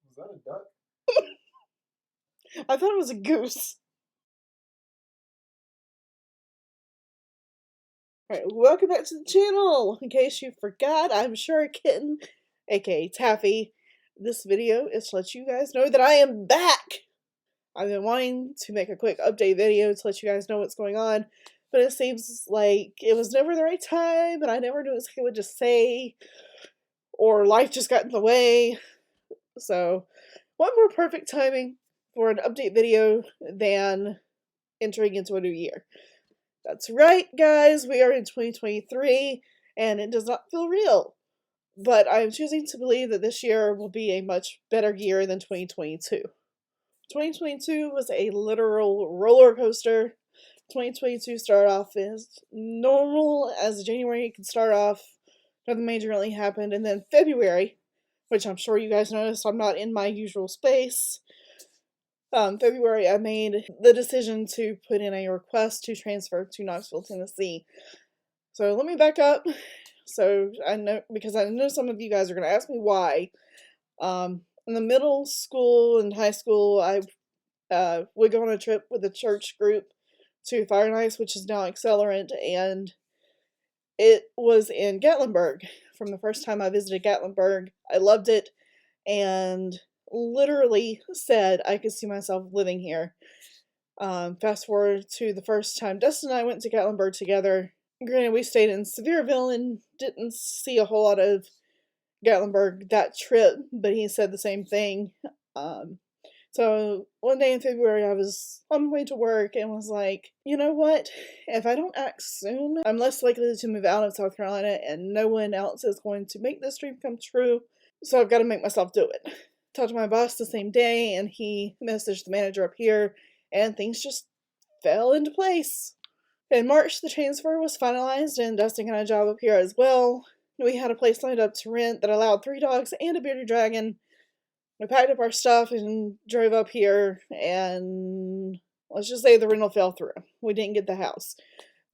Was that a duck? I thought it was a goose. Alright, welcome back to the channel! In case you forgot, I'm Sure Kitten, aka Taffy. This video is to let you guys know that I am back! I've been wanting to make a quick update video to let you guys know what's going on, but it seems like it was never the right time, and I never knew exactly what to say, or life just got in the way. So, what more perfect timing for an update video than entering into a new year? That's right, guys, we are in 2023, and it does not feel real. But I'm choosing to believe that this year will be a much better year than 2022. 2022 was a literal roller coaster. 2022 started off as normal as January could start off. Nothing major really happened. And then February, which I'm sure you guys noticed I'm not in my usual space. February, I made the decision to put in a request to transfer to Knoxville, Tennessee. So let me back up. So I know, because I know some of you guys are going to ask me why. In the middle school and high school, I would go on a trip with a church group to Fire and Ice, which is now Accelerant, and it was in Gatlinburg. From the first time I visited Gatlinburg, I loved it, and literally said I could see myself living here. Fast forward to the first time Dustin and I went to Gatlinburg together. Granted, we stayed in Sevierville and didn't see a whole lot of Gatlinburg that trip, but he said the same thing. So one day in February, I was on my way to work and was like, you know what? If I don't act soon, I'm less likely to move out of South Carolina, and no one else is going to make this dream come true. So I've got to make myself do it. Talked to my boss the same day, and he messaged the manager up here, and things just fell into place. In March, the transfer was finalized, and Dustin got a job up here as well. We had a place lined up to rent that allowed 3 dogs and a bearded dragon. We packed up our stuff and drove up here, and let's just say the rental fell through. We didn't get the house.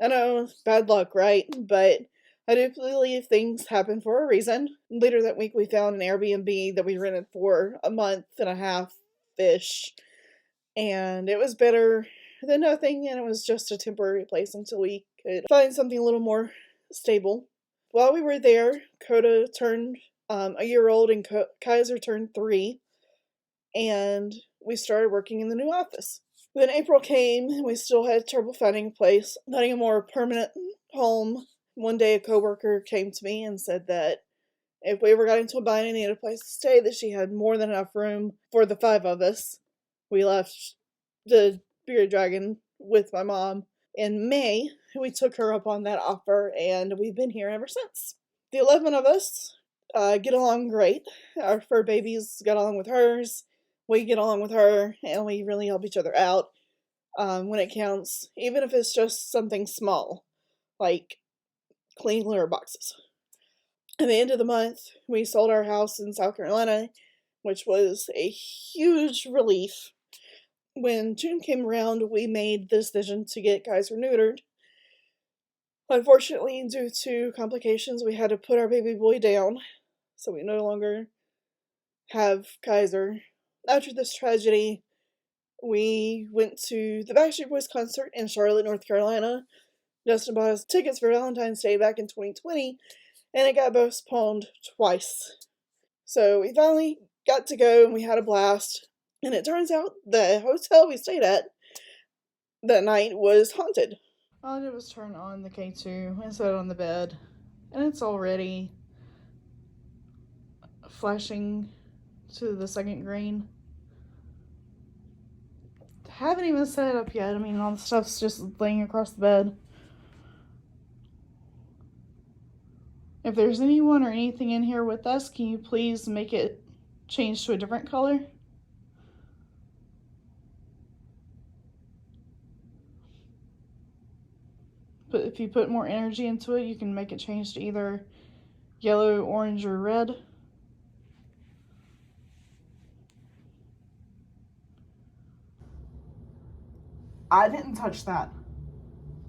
I know, bad luck, right? But I do believe things happen for a reason. Later that week, we found an Airbnb that we rented for a month and a half-ish, and it was better than nothing, and it was just a temporary place until we could find something a little more stable. While we were there, Coda turned a year old, and Kaiser turned 3, and we started working in the new office. Then April came, and we still had trouble finding a more permanent home. One day a coworker came to me and said that if we ever got into a bind and needed a place to stay, that she had more than enough room for the 5 of us. We left the bearded dragon with my mom in May. We took her up on that offer, and we've been here ever since. The 11 of us get along great. Our fur babies got along with hers. We get along with her, and we really help each other out when it counts, even if it's just something small, like cleaning litter boxes. At the end of the month, we sold our house in South Carolina, which was a huge relief. When June came around, we made the decision to get Kaiser neutered. Unfortunately, due to complications, we had to put our baby boy down, so we no longer have Kaiser. After this tragedy, we went to the Backstreet Boys concert in Charlotte, North Carolina. Justin bought us tickets for Valentine's Day back in 2020, and it got postponed twice. So we finally got to go, and we had a blast. And it turns out the hotel we stayed at that night was haunted. All I did was turn on the K2 and set it on the bed, and it's already flashing to the second green. Haven't even set it up yet. I mean, all the stuff's just laying across the bed. If there's anyone or anything in here with us, can you please make it change to a different color? But if you put more energy into it, you can make it change to either yellow, orange, or red. I didn't touch that.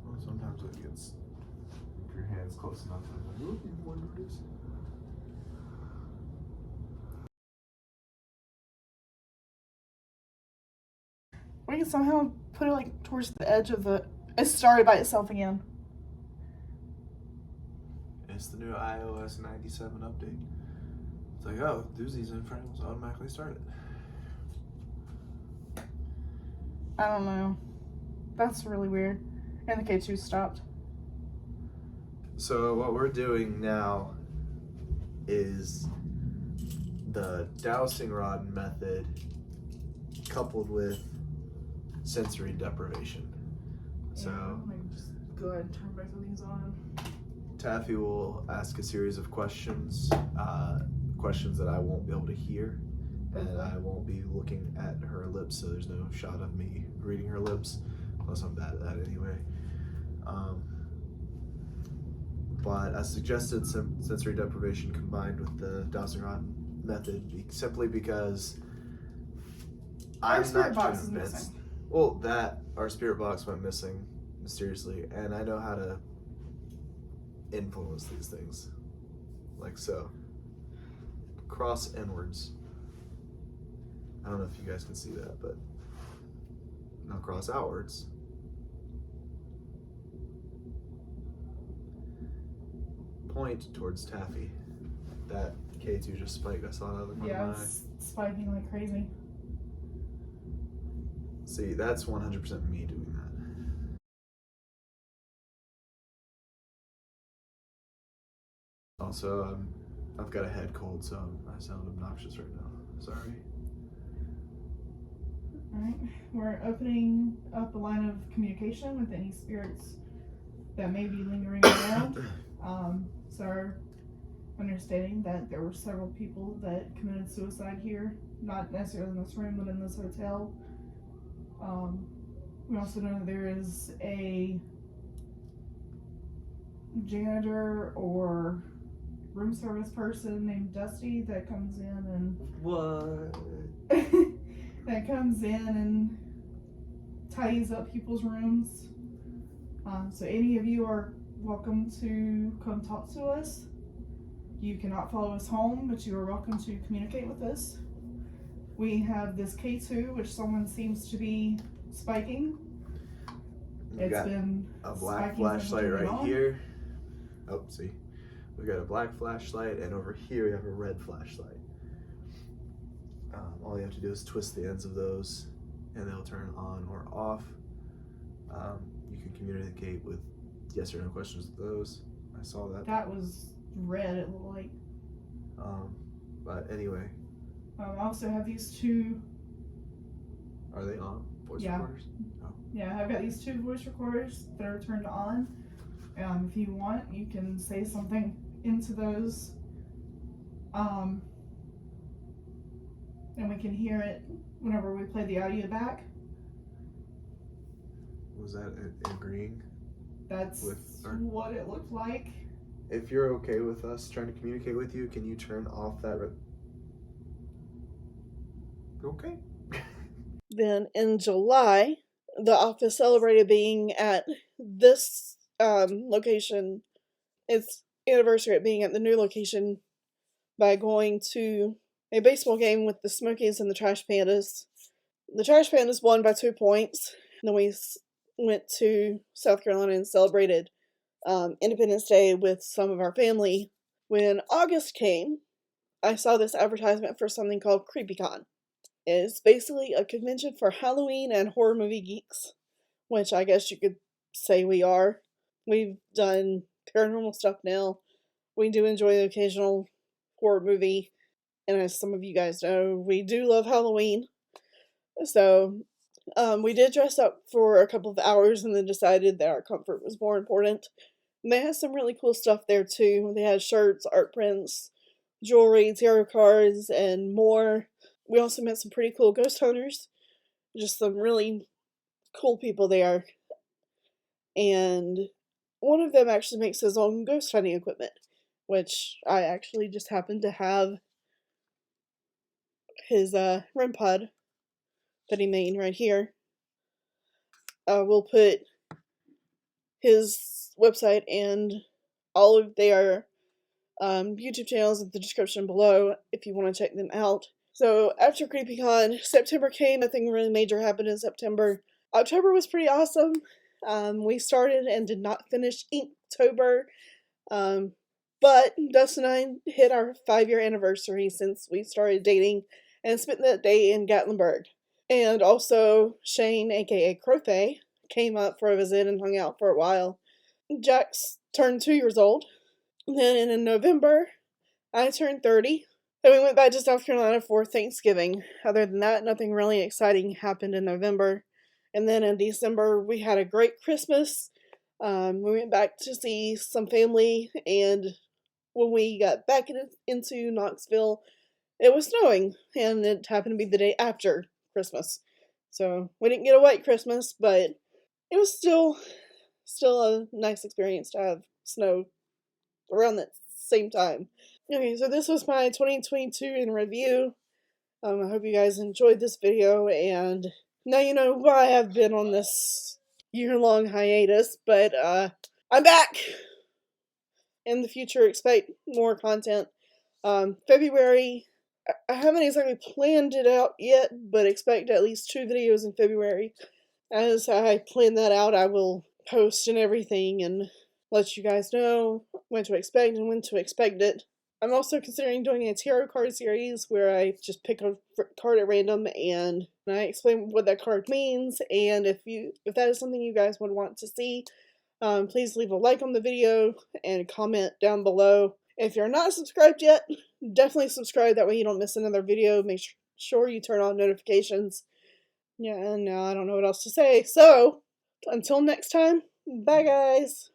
Well, sometimes it gets, if your hand's close enough. We can somehow put it like towards the edge of the. It started by itself again. It's the new iOS 97 update. It's like, oh, Doozy's in front, so automatically start it. I don't know. That's really weird. And the K2 stopped. So what we're doing now is the dowsing rod method coupled with sensory deprivation. So let me just go ahead and turn both of these on. Taffy will ask a series of questions, questions that I won't be able to hear, and I won't be looking at her lips, so there's no shot of me reading her lips, plus I'm bad at that anyway. But I suggested some sensory deprivation combined with the dowsing rod method simply because I'm not convinced. Well, that our spirit box went missing mysteriously, and I know how to influence these things, like so. Cross inwards. I don't know if you guys can see that, but now cross outwards. Point towards Taffy. That K2 just spiked. I saw it out of the corner of my eye. It's spiking like crazy. See, that's 100% me doing that. Also, I've got a head cold, so I sound obnoxious right now. Sorry. Alright, we're opening up a line of communication with any spirits that may be lingering around. So our understanding that there were several people that committed suicide here, not necessarily in this room, but in this hotel. We also know there is a janitor or room service person named Dusty that comes in and that comes in and tidies up people's rooms. So any of you are welcome to come talk to us. You cannot follow us home, but you are welcome to communicate with us. We have this K2, which someone seems to be spiking. It's been a black flashlight right here. Oh, see. We got a black flashlight, and over here we have a red flashlight. All you have to do is twist the ends of those, and they'll turn on or off. You can communicate with yes or no questions with those. I saw that. That was red, it looked like. But anyway. I also have these two. Are they on? Voice recorders? Oh. Yeah, I've got these two voice recorders that are turned on. If you want, you can say something into those. And we can hear it whenever we play the audio back. Was that agreeing? That's what it looked like. If you're okay with us trying to communicate with you, can you turn off that? Okay. Then in July, the office celebrated being at this location, its anniversary at being at the new location, by going to a baseball game with the Smokies and the Trash Pandas. The Trash Pandas won by 2 points. Then we went to South Carolina and celebrated Independence Day with some of our family. When August came, I saw this advertisement for something called CreepyCon. It's basically a convention for Halloween and horror movie geeks, which I guess you could say we are. We've done paranormal stuff now. We do enjoy the occasional horror movie, and as some of you guys know, we do love Halloween. So we did dress up for a couple of hours and then decided that our comfort was more important. And they had some really cool stuff there too. They had shirts, art prints, jewelry, tarot cards, and more. We also met some pretty cool ghost hunters. Just some really cool people there. And one of them actually makes his own ghost hunting equipment, which I actually just happen to have his REM pod that he made right here. We'll put his website and all of their YouTube channels in the description below if you want to check them out. So after CreepyCon, September came. Nothing really major happened in September. October was pretty awesome. We started and did not finish Inktober. But Dustin and I hit our 5-year anniversary since we started dating and spent that day in Gatlinburg. And also Shane, aka Crowfay, came up for a visit and hung out for a while. Jax turned 2 years old. Then in November, I turned 30. Then we went back to South Carolina for Thanksgiving. Other than that, nothing really exciting happened in November. And then in December, we had a great Christmas. We went back to see some family, and when we got back into Knoxville, it was snowing, and it happened to be the day after Christmas. So we didn't get a white Christmas, but it was still a nice experience to have snow around that same time. Okay, so this was my 2022 in review. I hope you guys enjoyed this video, and now you know why I've been on this year-long hiatus, but I'm back! In the future, expect more content. February, I haven't exactly planned it out yet, but expect at least 2 videos in February. As I plan that out, I will post and everything and let you guys know when to expect and when to expect it. I'm also considering doing a tarot card series where I just pick a card at random and I explain what that card means, and if that is something you guys would want to see, please leave a like on the video and comment down below. If you're not subscribed yet, definitely subscribe, that way you don't miss another video. Make sure you turn on notifications. Yeah, and now I don't know what else to say, so until next time, bye guys!